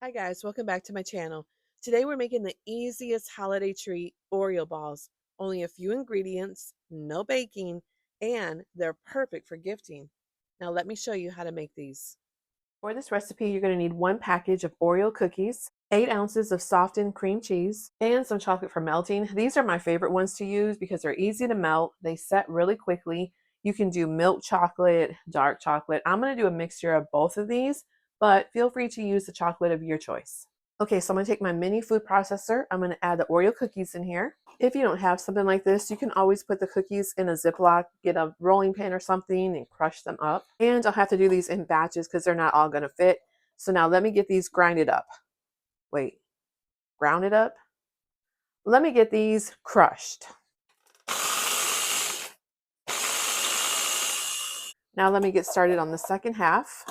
Hi guys, welcome back to my channel. Today we're making the easiest holiday treat, Oreo balls. Only a few ingredients, no baking, and they're perfect for gifting. Now let me show you how to make these. For this recipe, you're going to need one package of Oreo cookies, 8 ounces of softened cream cheese, and some chocolate for melting. These are my favorite ones to use because they're easy to melt. They set really quickly. You can do milk chocolate, dark chocolate. I'm going to do a mixture of both of these, but feel free to use the chocolate of your choice. Okay, so I'm going to take my mini food processor. I'm going to add the Oreo cookies in here. If you don't have something like this, you can always put the cookies in a Ziploc, get a rolling pin or something and crush them up. And I'll have to do these in batches because they're not all going to fit. So now let me get these grinded up. Wait, grounded up? Let me get these crushed. Now let me get started on the second half.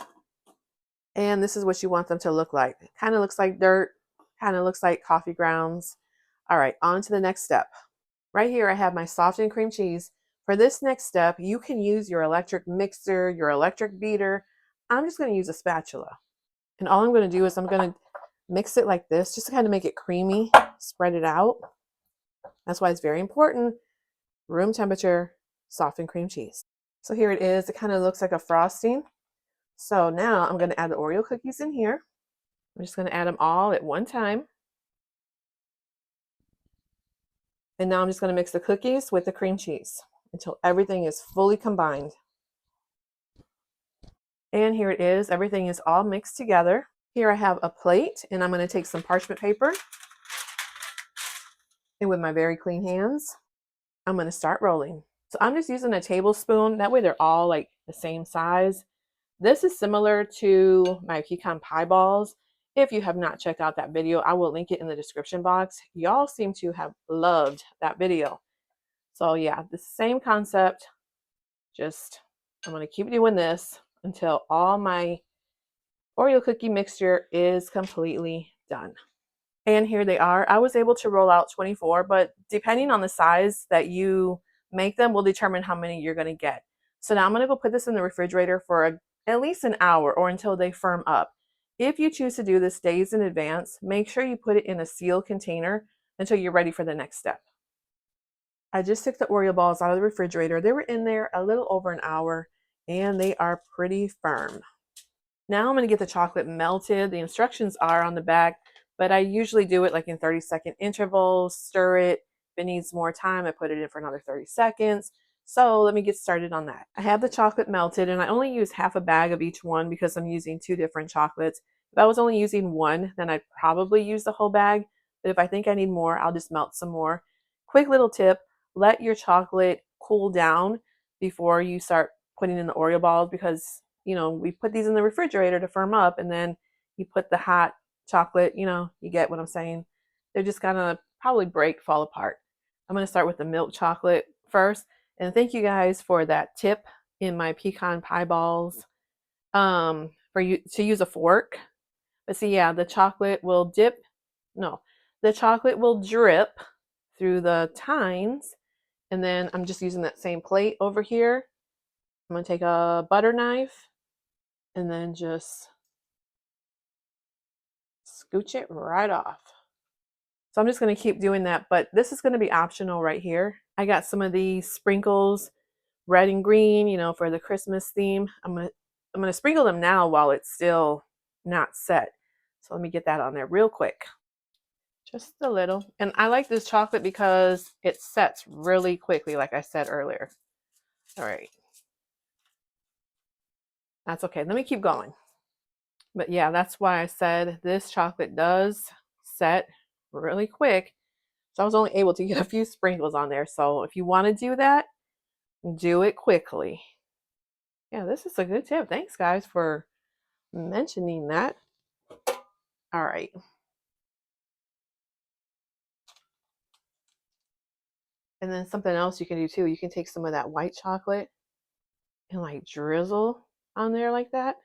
And this is what you want them to look like. It kind of looks like dirt, kind of looks like coffee grounds. All right, on to the next step. Right here I have my softened cream cheese. For this next step, you can use your electric mixer, your electric beater. I'm just going to use a spatula. And all I'm going to do is I'm going to mix it like this, just to kind of make it creamy, spread it out. That's why it's very important. Room temperature, softened cream cheese. So here it is. It kind of looks like a frosting. So now I'm going to add the Oreo cookies in here. I'm just going to add them all at one time. And now I'm just going to mix the cookies with the cream cheese until everything is fully combined. And here it is. Everything is all mixed together. Here I have a plate, and I'm going to take some parchment paper. And with my very clean hands, I'm going to start rolling. So I'm just using a tablespoon. That way they're all like the same size. This is similar to my pecan pie balls. If you have not checked out that video, I will link it in the description box. Y'all seem to have loved that video. So yeah, the same concept. Just I'm going to keep doing this until all my Oreo cookie mixture is completely done. And here they are. I was able to roll out 24, but depending on the size that you make them will determine how many you're going to get. So now I'm going to go put this in the refrigerator for at least an hour or until they firm up. If you choose to do this days in advance, make sure you put it in a sealed container until you're ready for the next step. I just took the Oreo balls out of the refrigerator. They were in there a little over an hour and they are pretty firm. Now I'm going to get the chocolate melted. The instructions are on the back, but I usually do it like in 30-second intervals, stir it. If it needs more time, I put it in for another 30 seconds. So let me get started on that. I have the chocolate melted and I only use half a bag of each one because I'm using 2 different chocolates. If I was only using one, then I'd probably use the whole bag. But if I think I need more, I'll just melt some more. Quick little tip, let your chocolate cool down before you start putting in the Oreo balls because we put these in the refrigerator to firm up and then you put the hot chocolate, you get what I'm saying. They're just gonna probably break, fall apart. I'm gonna start with the milk chocolate first. And thank you guys for that tip in my pecan pie balls for you to use a fork. But see, yeah, the chocolate will the chocolate will drip through the tines. And then I'm just using that same plate over here. I'm gonna take a butter knife and then just scooch it right off. So I'm just going to keep doing that, but this is going to be optional right here. I got some of these sprinkles, red and green, for the Christmas theme. I'm going to sprinkle them now while it's still not set. So let me get that on there real quick. Just a little. And I like this chocolate because it sets really quickly, like I said earlier. All right. That's okay. Let me keep going. But yeah, that's why I said this chocolate does set really quick. So I was only able to get a few sprinkles on there. So if you want to do that, do it quickly. Yeah, this is a good tip. Thanks, guys, for mentioning that. All right. And then something else you can do too. You can take some of that white chocolate and like drizzle on there like that.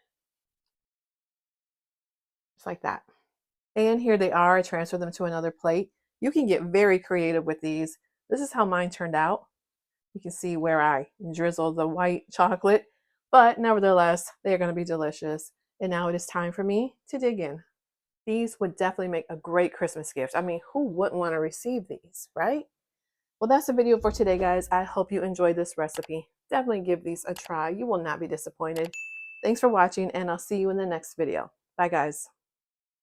Just like that. And here they are. I transfer them to another plate. You can get very creative with these. This is how mine turned out. You can see where I drizzle the white chocolate, but nevertheless, they are going to be delicious. And now it is time for me to dig in. These would definitely make a great Christmas gift. I mean, who wouldn't want to receive these, right? Well, that's the video for today, guys. I hope you enjoyed this recipe. Definitely give these a try. You will not be disappointed. Thanks for watching, and I'll see you in the next video. Bye, guys.